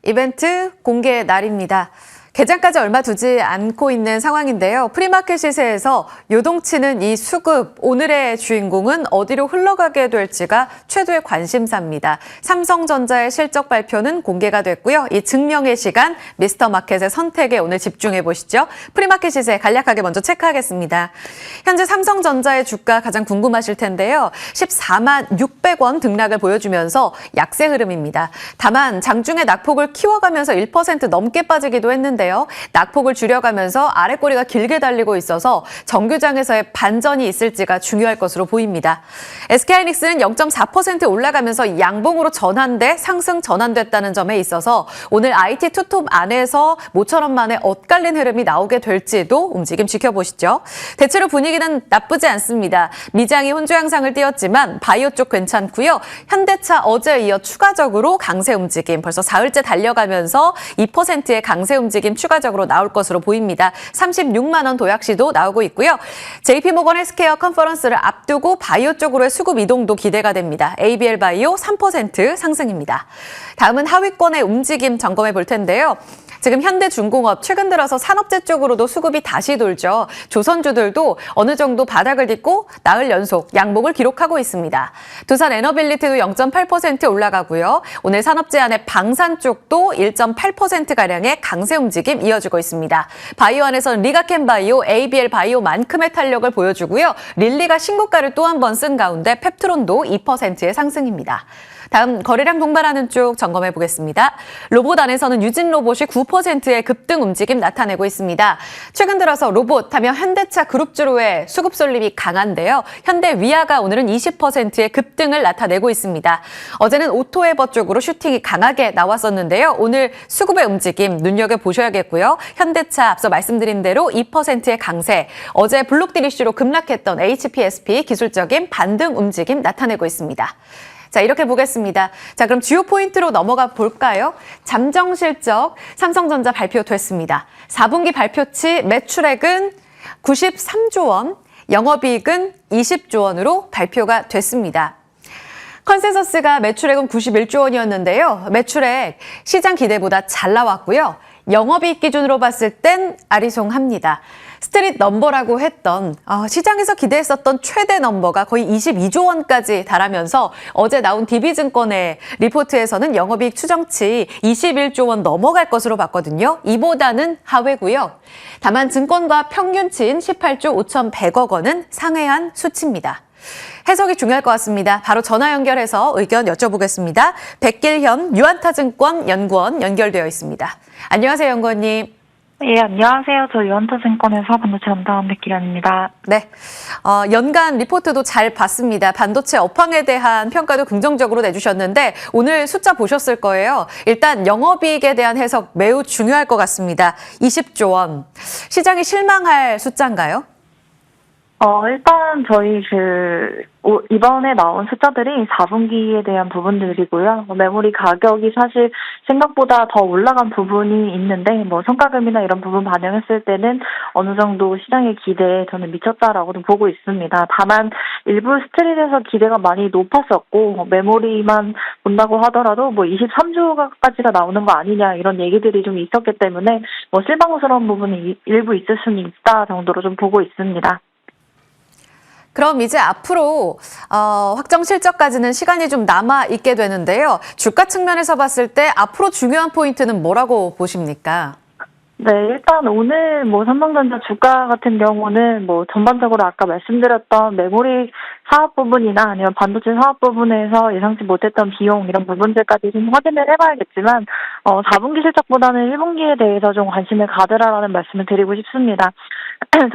이벤트 공개 날입니다. 개장까지 얼마 두지 않고 있는 상황인데요. 프리마켓 시세에서 요동치는 이 수급, 오늘의 주인공은 어디로 흘러가게 될지가 최대의 관심사입니다. 삼성전자의 실적 발표는 공개가 됐고요. 이 증명의 시간, 미스터마켓의 선택에 오늘 집중해 보시죠. 프리마켓 시세 간략하게 먼저 체크하겠습니다. 현재 삼성전자의 주가 가장 궁금하실 텐데요. 14만 600원 등락을 보여주면서 약세 흐름입니다. 다만 장중에 낙폭을 키워가면서 1% 넘게 빠지기도 했는데요. 낙폭을 줄여가면서 아랫꼬리가 길게 달리고 있어서 정규장에서의 반전이 있을지가 중요할 것으로 보입니다. SK하이닉스는 0.4% 올라가면서 양봉으로 전환돼 상승 전환됐다는 점에 있어서 오늘 IT 투톱 안에서 모처럼 만에 엇갈린 흐름이 나오게 될지도 움직임 지켜보시죠. 대체로 분위기는 나쁘지 않습니다. 미장이 혼조 양상을 띄웠지만 바이오 쪽 괜찮고요. 현대차 어제에 이어 추가적으로 강세 움직임 벌써 사흘째 달려가면서 2%의 강세 움직임 추가적으로 나올 것으로 보입니다. 36만 원 도약시도 나오고 있고요. JP모건 헬스케어 컨퍼런스를 앞두고 바이오 쪽으로의 수급 이동도 기대가 됩니다. ABL 바이오 3% 상승입니다. 다음은 하위권의 움직임 점검해 볼 텐데요. 지금 현대중공업 최근 들어서 산업재 쪽으로도 수급이 다시 돌죠. 조선주들도 어느 정도 바닥을 딛고 나흘 연속 양봉을 기록하고 있습니다. 두산 에너빌리티도 0.8% 올라가고요. 오늘 산업재 안에 방산 쪽도 1.8%가량의 강세 움직임 이어지고 있습니다. 바이오 안에서는 리가켄 바이오, ABL 바이오만큼의 탄력을 보여주고요. 릴리가 신고가를 또 한 번 쓴 가운데 펩트론도 2%의 상승입니다. 다음 거래량 동반하는 쪽 점검해 보겠습니다. 로봇 안에서는 유진 로봇이 9%의 급등 움직임 나타내고 있습니다. 최근 들어서 로봇 하면 현대차 그룹주로의 수급 쏠림이 강한데요. 현대 위아가 오늘은 20%의 급등을 나타내고 있습니다. 어제는 오토에버 쪽으로 슈팅이 강하게 나왔었는데요. 오늘 수급의 움직임 눈여겨보셔야겠고요. 현대차 앞서 말씀드린 대로 2%의 강세, 어제 블록딜 이슈로 급락했던 HPSP 기술적인 반등 움직임 나타내고 있습니다. 자, 이렇게 보겠습니다. 자, 그럼 주요 포인트로 넘어가 볼까요? 잠정 실적 삼성전자 발표됐습니다. 4분기 발표치 매출액은 93조 원, 영업이익은 20조 원으로 발표가 됐습니다. 컨센서스가 매출액은 91조 원이었는데요. 매출액 시장 기대보다 잘 나왔고요. 영업이익 기준으로 봤을 땐 아리송합니다. 스트릿 넘버라고 했던 시장에서 기대했었던 최대 넘버가 거의 22조 원까지 달하면서 어제 나온 DB증권의 리포트에서는 영업이익 추정치 21조 원 넘어갈 것으로 봤거든요. 이보다는 하회고요. 다만 증권가 평균치인 18조 5,100억 원은 상회한 수치입니다. 해석이 중요할 것 같습니다. 바로 전화 연결해서 의견 여쭤보겠습니다. 백길현 유한타증권 연구원 연결되어 있습니다. 안녕하세요, 연구원님. 예, 안녕하세요. 저 유한타증권에서 반도체 담당한 백기련입니다. 네, 연간 리포트도 잘 봤습니다. 반도체 업황에 대한 평가도 긍정적으로 내주셨는데 오늘 숫자 보셨을 거예요. 일단 영업이익에 대한 해석 매우 중요할 것 같습니다. 20조 원. 시장이 실망할 숫자인가요? 일단 저희 이번에 나온 숫자들이 4분기에 대한 부분들이고요. 메모리 가격이 사실 생각보다 더 올라간 부분이 있는데, 성과금이나 이런 부분 반영했을 때는 어느 정도 시장의 기대에 저는 미쳤다라고도 보고 있습니다. 다만 일부 스트릿에서 기대가 많이 높았었고, 메모리만 본다고 하더라도 23조까지가 나오는 거 아니냐 이런 얘기들이 좀 있었기 때문에 실망스러운 부분이 일부 있을 수는 있다 정도로 좀 보고 있습니다. 그럼 이제 앞으로 확정 실적까지는 시간이 좀 남아 있게 되는데요. 주가 측면에서 봤을 때 앞으로 중요한 포인트는 뭐라고 보십니까? 네, 일단 오늘 삼성전자 주가 같은 경우는 전반적으로 아까 말씀드렸던 메모리 사업 부분이나 아니면 반도체 사업 부분에서 예상치 못했던 비용 이런 부분들까지 좀 확인을 해봐야겠지만 4분기 실적보다는 1분기에 대해서 좀 관심을 가져라라는 말씀을 드리고 싶습니다.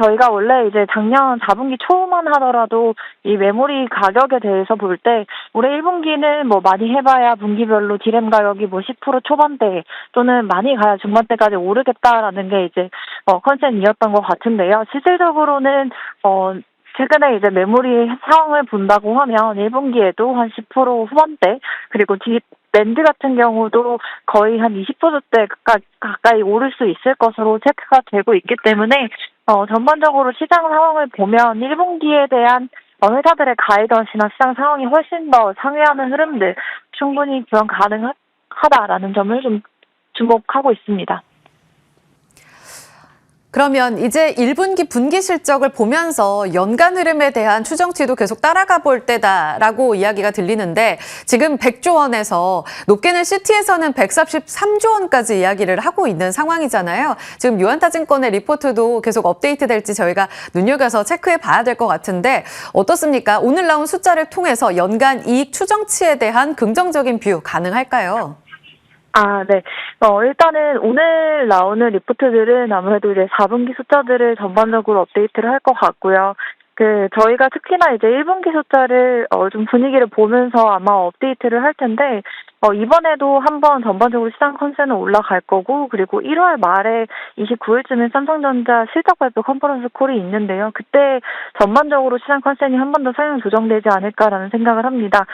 저희가 원래 이제 작년 4분기 초만 하더라도 이 메모리 가격에 대해서 볼 때 올해 1분기는 많이 해봐야 분기별로 디램 가격이 10% 초반대 또는 많이 가야 중반대까지 오르겠다라는 게 이제 컨셉이었던 것 같은데요. 실질적으로는 최근에 이제 메모리 상황을 본다고 하면 1분기에도 한 10% 후반대 그리고 낸드 같은 경우도 거의 한 20%대 가까이 오를 수 있을 것으로 체크가 되고 있기 때문에 전반적으로 시장 상황을 보면 1분기에 대한 회사들의 가이던스나 시장 상황이 훨씬 더 상회하는 흐름들 충분히 기원 가능하다라는 점을 좀 주목하고 있습니다. 그러면 이제 1분기 분기 실적을 보면서 연간 흐름에 대한 추정치도 계속 따라가 볼 때다라고 이야기가 들리는데 지금 100조 원에서 높게는 시티에서는 143조 원까지 이야기를 하고 있는 상황이잖아요. 지금 유한타증권의 리포트도 계속 업데이트 될지 저희가 눈여겨서 체크해 봐야 될 것 같은데 어떻습니까? 오늘 나온 숫자를 통해서 연간 이익 추정치에 대한 긍정적인 뷰 가능할까요? 네. 일단은 오늘 나오는 리포트들은 아무래도 이제 4분기 숫자들을 전반적으로 업데이트를 할 것 같고요. 저희가 특히나 이제 1분기 숫자를 좀 분위기를 보면서 아마 업데이트를 할 텐데, 이번에도 한번 전반적으로 시장 컨센은 올라갈 거고, 그리고 1월 말에 29일쯤에 삼성전자 실적 발표 컨퍼런스 콜이 있는데요. 그때 전반적으로 시장 컨센이 한 번 더 상향 조정되지 않을까라는 생각을 합니다.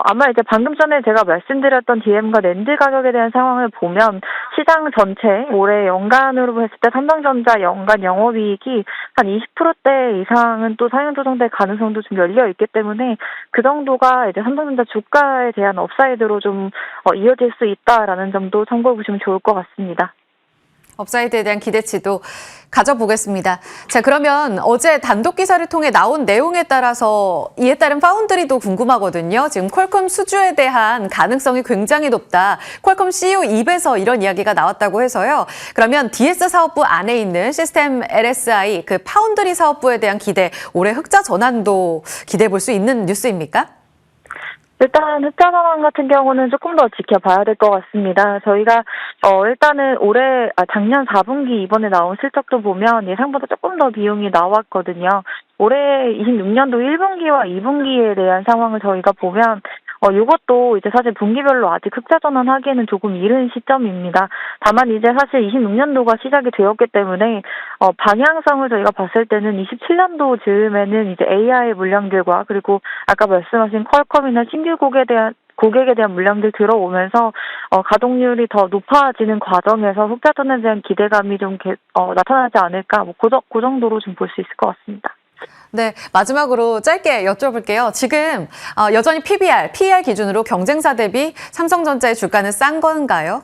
아마 이제 방금 전에 제가 말씀드렸던 DM과 낸드 가격에 대한 상황을 보면 시장 전체 올해 연간으로 했을 때 삼성전자 연간 영업이익이 한 20%대 이상은 또 상향 조정될 가능성도 좀 열려 있기 때문에 그 정도가 이제 삼성전자 주가에 대한 업사이드로 좀 이어질 수 있다라는 점도 참고해 보시면 좋을 것 같습니다. 업사이드에 대한 기대치도 가져보겠습니다. 자, 그러면 어제 단독 기사를 통해 나온 내용에 따라서 이에 따른 파운드리도 궁금하거든요. 지금 퀄컴 수주에 대한 가능성이 굉장히 높다. 퀄컴 CEO 입에서 이런 이야기가 나왔다고 해서요. 그러면 DS 사업부 안에 있는 시스템 LSI 그 파운드리 사업부에 대한 기대, 올해 흑자 전환도 기대해 볼 수 있는 뉴스입니까? 일단 흑자 전환 같은 경우는 조금 더 지켜봐야 될 것 같습니다. 저희가 일단은 작년 4분기 이번에 나온 실적도 보면 예상보다 조금 더 비용이 나왔거든요. 올해 26년도 1분기와 2분기에 대한 상황을 저희가 보면 이것도 이제 사실 분기별로 아직 흑자 전환하기에는 조금 이른 시점입니다. 다만 이제 사실 26년도가 시작이 되었기 때문에 방향성을 저희가 봤을 때는 27년도 즈음에는 이제 AI 물량들과 그리고 아까 말씀하신 퀄컴이나 신규 고객에 대한 물량들 들어오면서 가동률이 더 높아지는 과정에서 흑자 전환에 대한 기대감이 좀 나타나지 않을까 그 정도로 좀 볼 수 있을 것 같습니다. 네, 마지막으로 짧게 여쭤볼게요. 지금 여전히 PBR, PER 기준으로 경쟁사 대비 삼성전자의 주가는 싼 건가요?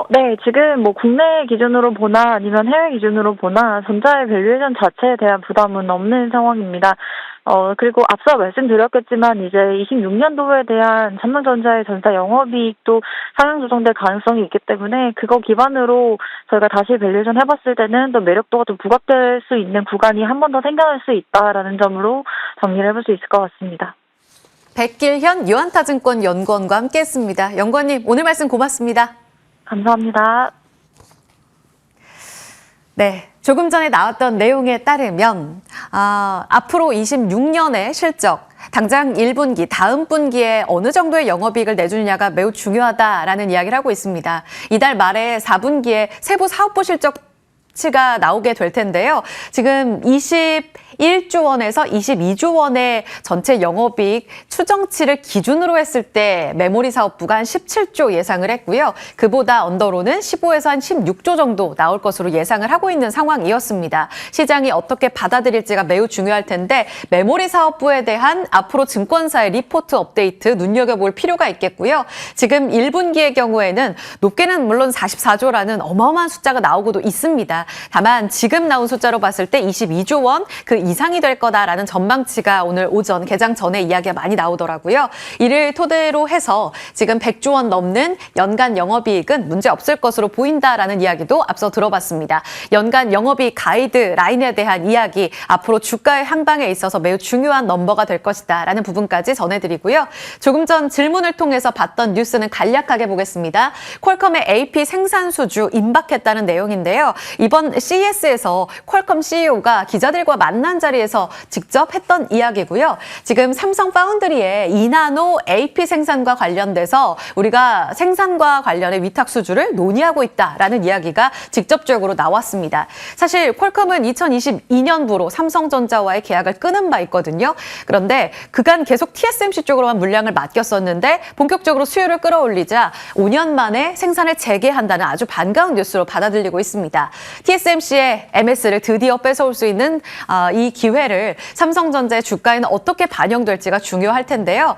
네, 지금 국내 기준으로 보나 아니면 해외 기준으로 보나 전자의 밸류에이션 자체에 대한 부담은 없는 상황입니다. 그리고 앞서 말씀드렸겠지만 이제 26년도에 대한 삼성전자의 전사 영업이익도 상향 조정될 가능성이 있기 때문에 그거 기반으로 저희가 다시 밸류에이션 해봤을 때는 더 매력도가 좀 부각될 수 있는 구간이 한 번 더 생겨날 수 있다라는 점으로 정리를 해볼 수 있을 것 같습니다. 백길현 유한타증권 연구원과 함께했습니다. 연구원님, 오늘 말씀 고맙습니다. 감사합니다. 네, 조금 전에 나왔던 내용에 따르면 앞으로 26년의 실적, 당장 1분기, 다음 분기에 어느 정도의 영업이익을 내주느냐가 매우 중요하다라는 이야기를 하고 있습니다. 이달 말에 4분기에 세부 사업부 실적치가 나오게 될 텐데요. 지금 21조 원에서 22조 원의 전체 영업이익 추정치를 기준으로 했을 때 메모리 사업부가 한 17조 예상을 했고요. 그보다 언더로는 15에서 한 16조 정도 나올 것으로 예상을 하고 있는 상황이었습니다. 시장이 어떻게 받아들일지가 매우 중요할 텐데 메모리 사업부에 대한 앞으로 증권사의 리포트 업데이트 눈여겨볼 필요가 있겠고요. 지금 1분기의 경우에는 높게는 물론 44조라는 어마어마한 숫자가 나오고도 있습니다. 다만 지금 나온 숫자로 봤을 때 22조 원 그 이상이 될 거다라는 전망치가 오늘 오전 개장 전에 이야기가 많이 나오더라고요. 이를 토대로 해서 지금 100조 원 넘는 연간 영업이익은 문제 없을 것으로 보인다라는 이야기도 앞서 들어봤습니다. 연간 영업이익 가이드 라인에 대한 이야기, 앞으로 주가의 향방에 있어서 매우 중요한 넘버가 될 것이다라는 부분까지 전해드리고요. 조금 전 질문을 통해서 봤던 뉴스는 간략하게 보겠습니다. 퀄컴의 AP 생산 수주 임박했다는 내용인데요. 이번 CES에서 퀄컴 CEO가 기자들과 만난 자리에서 직접 했던 이야기고요. 지금 삼성 파운드리의 2나노 AP 생산과 관련돼서 우리가 생산과 관련해 위탁 수주를 논의하고 있다라는 이야기가 직접적으로 나왔습니다. 사실 퀄컴은 2022년부로 삼성전자와의 계약을 끊은 바 있거든요. 그런데 그간 계속 TSMC 쪽으로만 물량을 맡겼었는데 본격적으로 수요를 끌어올리자 5년 만에 생산을 재개한다는 아주 반가운 뉴스로 받아들이고 있습니다. TSMC의 MS를 드디어 뺏어올 수 있는 이 이 기회를 삼성전자의 주가에는 어떻게 반영될지가 중요할 텐데요.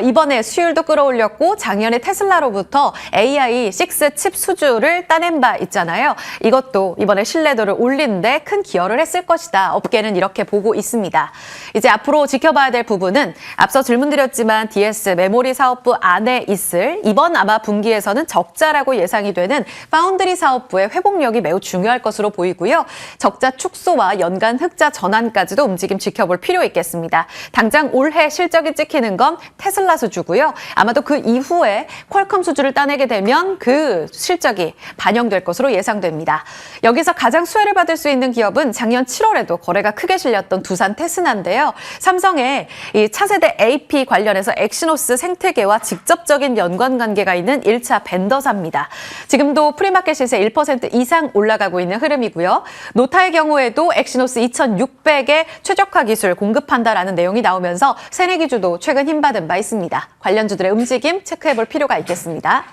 이번에 수율도 끌어올렸고 작년에 테슬라로부터 AI6 칩 수주를 따낸 바 있잖아요. 이것도 이번에 신뢰도를 올리는 데 큰 기여를 했을 것이다. 업계는 이렇게 보고 있습니다. 이제 앞으로 지켜봐야 될 부분은 앞서 질문드렸지만 DS 메모리 사업부 안에 있을 이번 아마 분기에서는 적자라고 예상이 되는 파운드리 사업부의 회복력이 매우 중요할 것으로 보이고요. 적자 축소와 연간 흑자 전환까지도 움직임 지켜볼 필요 있겠습니다. 당장 올해 실적이 찍히는 건 테슬라 수주고요. 아마도 그 이후에 퀄컴 수주를 따내게 되면 그 실적이 반영될 것으로 예상됩니다. 여기서 가장 수혜를 받을 수 있는 기업은 작년 7월에도 거래가 크게 실렸던 두산 테스나인데요. 삼성의 이 차세대 AP 관련해서 엑시노스 생태계와 직접적인 연관관계가 있는 1차 벤더사입니다. 지금도 프리마켓 시세 1% 이상 올라가고 있는 흐름이고요. 노타의 경우에도 엑시노스 2600의 최적화 기술 공급한다라는 내용이 나오면서 새내기주도 최근 힘받은 바 있습니다. 관련주들의 움직임 체크해볼 필요가 있겠습니다.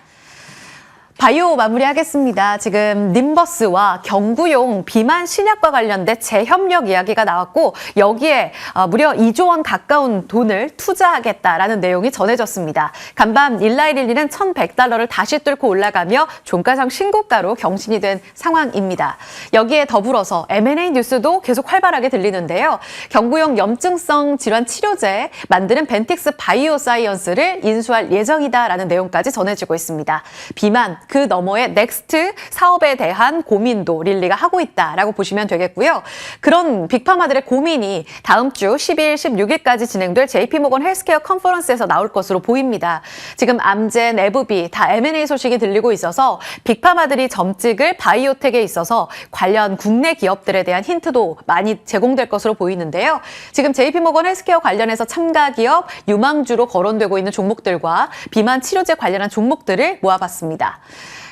바이오 마무리하겠습니다. 지금 님버스와 경구용 비만 신약과 관련된 재협력 이야기가 나왔고 여기에 무려 2조 원 가까운 돈을 투자하겠다라는 내용이 전해졌습니다. 간밤 1112는 $1,100를 다시 뚫고 올라가며 종가상 신고가로 경신이 된 상황입니다. 여기에 더불어서 M&A 뉴스도 계속 활발하게 들리는데요. 경구용 염증성 질환 치료제 만드는 벤틱스 바이오 사이언스를 인수할 예정이다라는 내용까지 전해지고 있습니다. 비만 그 너머의 넥스트 사업에 대한 고민도 릴리가 하고 있다라고 보시면 되겠고요. 그런 빅파마들의 고민이 다음 주 12일, 16일까지 진행될 JP모건 헬스케어 컨퍼런스에서 나올 것으로 보입니다. 지금 암젠, 에브비 다 M&A 소식이 들리고 있어서 빅파마들이 점찍을 바이오텍에 있어서 관련 국내 기업들에 대한 힌트도 많이 제공될 것으로 보이는데요. 지금 JP모건 헬스케어 관련해서 참가 기업, 유망주로 거론되고 있는 종목들과 비만 치료제 관련한 종목들을 모아봤습니다.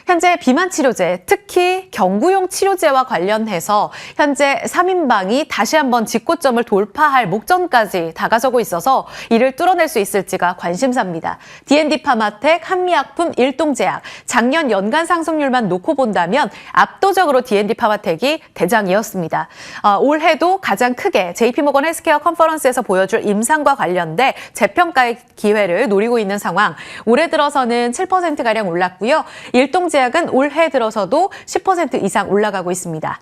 현재 비만 치료제, 특히 경구용 치료제와 관련해서 현재 3인방이 다시 한번 직고점을 돌파할 목전까지 다가서고 있어서 이를 뚫어낼 수 있을지가 관심사입니다. D&D 파마텍, 한미약품, 일동제약, 작년 연간 상승률만 놓고 본다면 압도적으로 D&D 파마텍이 대장이었습니다. 올해도 가장 크게 JP모건 헬스케어 컨퍼런스에서 보여줄 임상과 관련돼 재평가의 기회를 노리고 있는 상황. 올해 들어서는 7%가량 올랐고요. 일동제약은 올해 들어서도 10% 이상 올라가고 있습니다.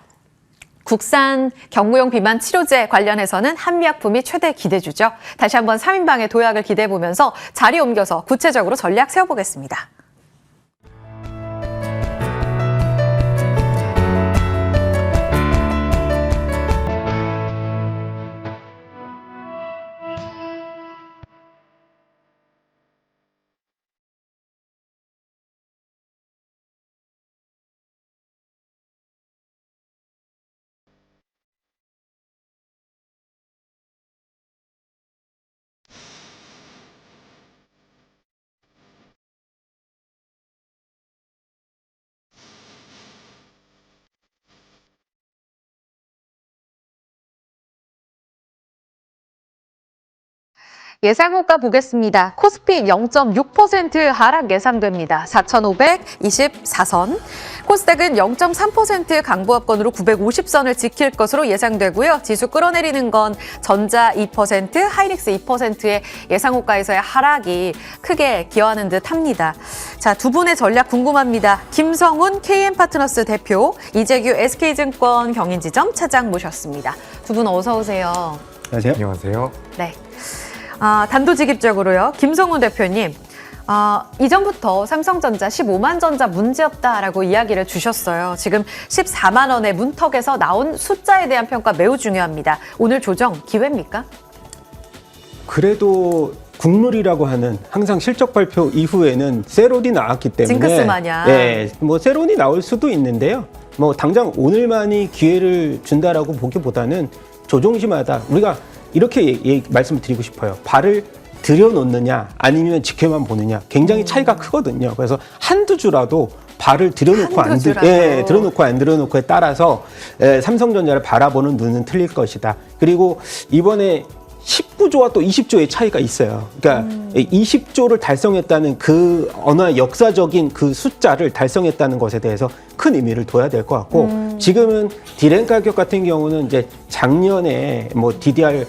국산 경구용 비만 치료제 관련해서는 한미약품이 최대 기대주죠. 다시 한번 3인방의 도약을 기대해보면서 자리 옮겨서 구체적으로 전략 세워보겠습니다. 예상호가 보겠습니다. 코스피 0.6% 하락 예상됩니다. 4,524선. 코스닥은 0.3% 강보합권으로 950선을 지킬 것으로 예상되고요. 지수 끌어내리는 건 전자 2%, 하이닉스 2%의 예상호가에서의 하락이 크게 기여하는 듯 합니다. 자, 두 분의 전략 궁금합니다. 김성훈 KM파트너스 대표, 이재규 SK증권 경인지점 차장 모셨습니다. 두 분 어서 오세요. 안녕하세요. 안녕하세요. 네. 단도직입적으로요. 김성훈 대표님, 이전부터 삼성전자 15만 전자 문제없다라고 이야기를 주셨어요. 지금 14만 원의 문턱에서 나온 숫자에 대한 평가 매우 중요합니다. 오늘 조정 기회입니까? 그래도 국룰이라고 하는 항상 실적 발표 이후에는 세론이 나왔기 때문에 징크스 마냥. 네, 뭐 세론이 나올 수도 있는데요. 뭐 당장 오늘만이 기회를 준다라고 보기보다는 조종시마다 우리가 이렇게 말씀을 드리고 싶어요. 발을 들여놓느냐 아니면 지켜만 보느냐 굉장히 차이가 크거든요. 그래서 한두 주라도 발을 들여놓고 들여놓고 안 들여놓고에 따라서 삼성전자를 바라보는 눈은 틀릴 것이다. 그리고 이번에 19조와 또 20조의 차이가 있어요. 그러니까 20조를 달성했다는 그 어느 역사적인 그 숫자를 달성했다는 것에 대해서 큰 의미를 둬야 될 것 같고 지금은 디램 가격 같은 경우는 이제 작년에 뭐 DDR4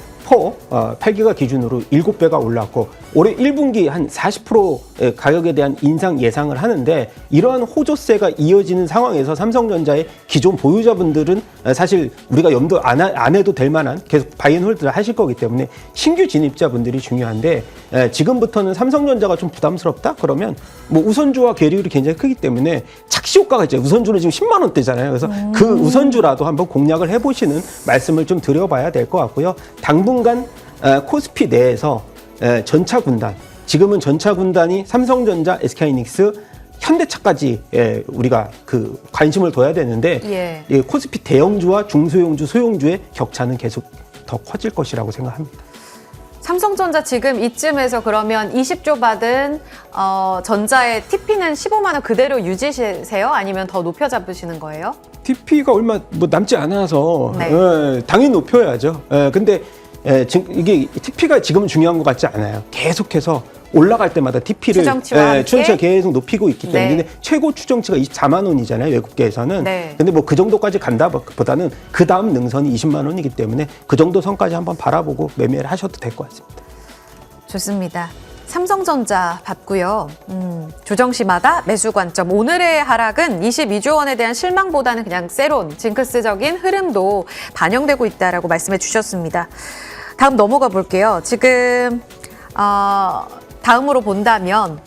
8기가 기준으로 7배가 올랐고 올해 1분기 한 40%의 가격에 대한 인상 예상을 하는데 이러한 호조세가 이어지는 상황에서 삼성전자의 기존 보유자분들은 사실 우리가 염두 안 해도 될 만한 계속 바이앤홀드를 하실 거기 때문에 신규 진입자분들이 중요한데 지금부터는 삼성전자가 좀 부담스럽다? 그러면 뭐 우선주와 괴리율이 굉장히 크기 때문에 착시 효과가 있죠. 우선주는 지금 10만 원대잖아요. 그래서 그 우선주라도 한번 공략을 해보시는 말씀을 좀 드려봐야 될 것 같고요. 당분간 코스피 내에서 전차 군단, 지금은 전차 군단이 삼성전자, SK하이닉스, 현대차까지 우리가 그 관심을 둬야 되는데 이 코스피 대형주와 중소형주, 소형주의 격차는 계속 더 커질 것이라고 생각합니다. 삼성전자 지금 이쯤에서 그러면 20조 받은 전자의 TP는 15만 원 그대로 유지세요? 아니면 더 높여 잡으시는 거예요? TP가 얼마 뭐 남지 않아서 네. 당연히 높여야죠. 근데 지금 이게 TP가 지금은 중요한 것 같지 않아요. 계속해서 올라갈 때마다 TP를 추정치가 계속 높이고 있기 때문에 최고 추정치가 24만 원이잖아요. 외국계에서는. 근데 뭐 그 정도까지 간다보다는 그 다음 능선이 20만 원이기 때문에 그 정도 선까지 한번 바라보고 매매를 하셔도 될 것 같습니다. 좋습니다. 삼성전자 봤고요. 조정시마다 매수 관점. 오늘의 하락은 22조 원에 대한 실망보다는 그냥 세론, 징크스적인 흐름도 반영되고 있다라고 말씀해 주셨습니다. 다음 넘어가 볼게요. 지금 다음으로 본다면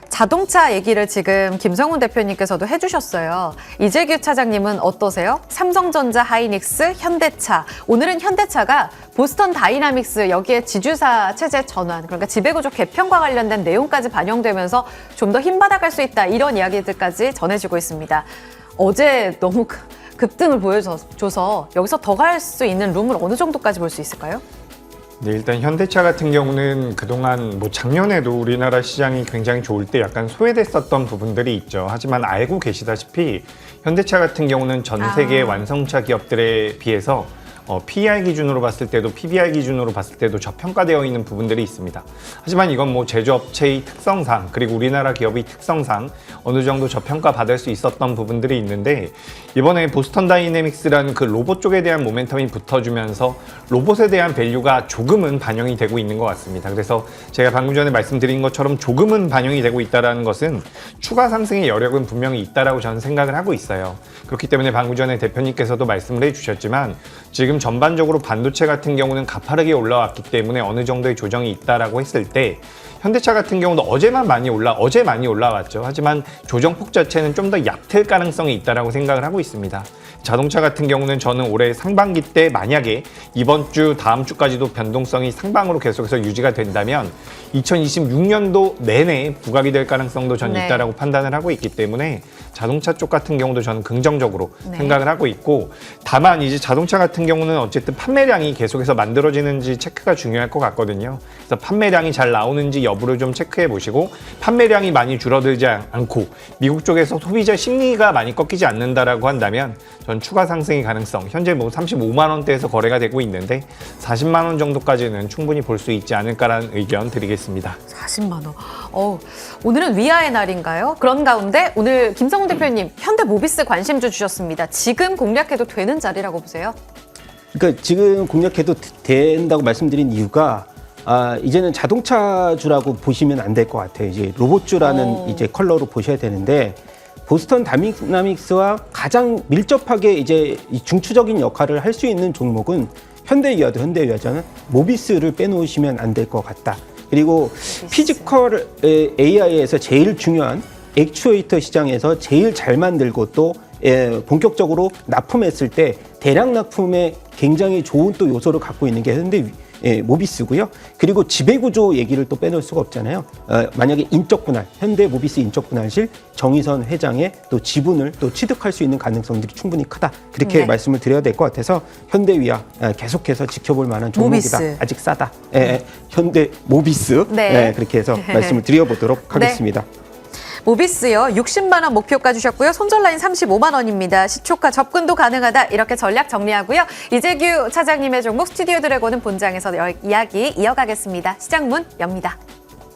자동차 얘기를 지금 김성훈 대표님께서도 해주셨어요. 이재규 차장님은 어떠세요? 삼성전자, 하이닉스, 현대차. 오늘은 현대차가 보스턴 다이나믹스 여기에 지주사 체제 전환, 그러니까 지배구조 개편과 관련된 내용까지 반영되면서 좀 더 힘받아갈 수 있다 이런 이야기들까지 전해지고 있습니다. 어제 너무 급등을 보여줘서 여기서 더 갈 수 있는 룸을 어느 정도까지 볼 수 있을까요? 네, 일단 현대차 같은 경우는 그동안 뭐 작년에도 우리나라 시장이 굉장히 좋을 때 약간 소외됐었던 부분들이 있죠. 하지만 알고 계시다시피 현대차 같은 경우는 전 세계 완성차 기업들에 비해서 PER 기준으로 봤을 때도 PBR 기준으로 봤을 때도 저평가되어 있는 부분들이 있습니다. 하지만 이건 뭐 제조업체의 특성상 그리고 우리나라 기업의 특성상 어느 정도 저평가 받을 수 있었던 부분들이 있는데 이번에 보스턴 다이내믹스라는 그 로봇 쪽에 대한 모멘텀이 붙어주면서 로봇에 대한 밸류가 조금은 반영이 되고 있는 것 같습니다. 그래서 제가 방금 전에 말씀드린 것처럼 조금은 반영이 되고 있다는 것은 추가 상승의 여력은 분명히 있다라고 저는 생각을 하고 있어요. 그렇기 때문에 방금 전에 대표님께서도 말씀을 해주셨지만 지금 전반적으로 반도체 같은 경우는 가파르게 올라왔기 때문에 어느 정도의 조정이 있다라고 했을 때 현대차 같은 경우도 어제 많이 올라왔죠. 하지만 조정폭 자체는 좀 더 얕을 가능성이 있다라고 생각을 하고 있습니다. 자동차 같은 경우는 저는 올해 상반기 때 만약에 이번 주 다음 주까지도 변동성이 상방으로 계속해서 유지가 된다면 2026년도 내내 부각이 될 가능성도 저는 있다라고 판단을 하고 있기 때문에 자동차 쪽 같은 경우도 저는 긍정적으로 생각을 하고 있고 다만 이제 자동차 같은 경우는 어쨌든 판매량이 계속해서 만들어지는지 체크가 중요할 것 같거든요. 그래서 판매량이 잘 나오는지 여부를 좀 체크해 보시고 판매량이 많이 줄어들지 않고 미국 쪽에서 소비자 심리가 많이 꺾이지 않는다라고 한다면 전 추가 상승의 가능성 현재 뭐 35만 원대에서 거래가 되고 있는데 40만 원 정도까지는 충분히 볼 수 있지 않을까라는 의견 드리겠습니다. 40만 원. 오늘은 위아의 날인가요? 그런 가운데 오늘 김성훈 대표님 현대모비스 관심주 주셨습니다. 지금 공략해도 되는 자리라고 보세요? 그러니까 지금 공략해도 된다고 말씀드린 이유가 이제는 자동차주라고 보시면 안 될 것 같아요. 이제 로봇주라는 이제 컬러로 보셔야 되는데 보스턴 다이나믹스와 가장 밀접하게 이제 중추적인 역할을 할 수 있는 종목은 현대위아잖아요. 모비스를 빼놓으시면 안 될 것 같다. 그리고 피지컬 AI에서 제일 중요한 액추에이터 시장에서 제일 잘 만들고 또 본격적으로 납품했을 때 대량 납품에 굉장히 좋은 또 요소를 갖고 있는 게 모비스고요. 그리고 지배구조 얘기를 또 빼놓을 수가 없잖아요. 만약에 인적 분할, 현대 모비스 인적 분할실 정의선 회장의 또 지분을 또 취득할 수 있는 가능성들이 충분히 크다. 그렇게 말씀을 드려야 될 것 같아서 현대위아 계속해서 지켜볼 만한 종목이다. 모비스. 아직 싸다. 현대 모비스 그렇게 해서 말씀을 드려보도록 하겠습니다. 모비스요. 60만 원 목표가 주셨고요. 손절 라인 35만 원입니다. 시초가 접근도 가능하다. 이렇게 전략 정리하고요. 이재규 차장님의 종목 스튜디오 드래곤은 본장에서 이야기 이어가겠습니다. 시장 문 엽니다.